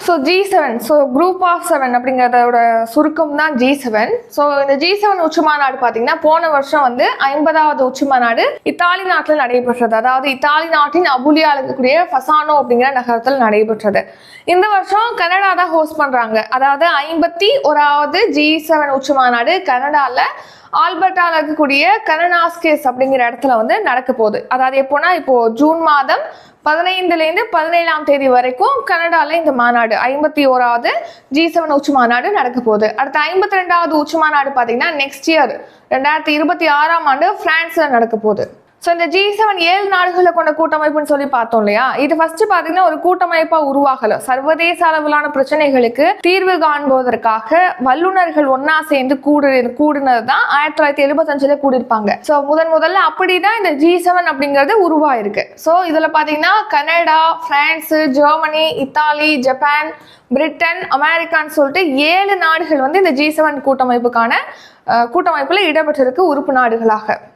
So G7, so group of 7 அப்படிங்கிறதோட சுருக்கம் தான் G7. ஸோ இந்த G7 உச்சி மாநாடு பார்த்தீங்கன்னா போன வருஷம் வந்து 50வது உச்சி மாநாடு இத்தாலி நாட்டில் நடைபெற்றது. அதாவது இத்தாலி நாட்டின் அபுலியாவில் இருக்கக்கூடிய ஃபசானோ அப்படிங்கிற நகரத்தில் நடைபெற்றது. இந்த வருஷம் கனடா தான் ஹோஸ்ட் பண்றாங்க. அதாவது 51வது G7 உச்சி மாநாடு கனடாவில் ஆல்பர்ட்டாவில் இருக்கக்கூடிய கனனாஸ்கேஸ் அப்படிங்கிற இடத்துல வந்து நடக்க போகுது. அதாவது எப்போனா இப்போ ஜூன் மாதம் 15லேருந்து 17ஆம் தேதி வரைக்கும் கனடால இந்த மாநாடு 51வது G7 உச்சி மாநாடு நடக்க போகுது. அடுத்த 52வது உச்சி மாநாடு பார்த்தீங்கன்னா நெக்ஸ்ட் இயர் 2026ஆம் ஆண்டு பிரான்ஸ்ல நடக்க போகுது. ஸோ இந்த G7 7 நாடுகளை கொண்ட கூட்டமைப்புன்னு சொல்லி பார்த்தோம் இல்லையா? இது ஃபர்ஸ்ட் பார்த்தீங்கன்னா ஒரு கூட்டமைப்பா உருவாகல. சர்வதேச அளவிலான பிரச்சனைகளுக்கு தீர்வு காண்பதற்காக வல்லுநர்கள் ஒன்னா சேர்ந்து கூடுனது தான் 1975ல கூடியிருப்பாங்க. ஸோ முதல்ல அப்படிதான் இந்த G7 அப்படிங்கிறது உருவாயிருக்கு. ஸோ இதுல பாத்தீங்கன்னா Canada, France, Germany, Italy, Japan, Britain, அமெரிக்கான்னு சொல்லிட்டு 7 நாடுகள் வந்து இந்த G7 கூட்டமைப்புல இடம்பெற்றிருக்கு உறுப்பு நாடுகளாக.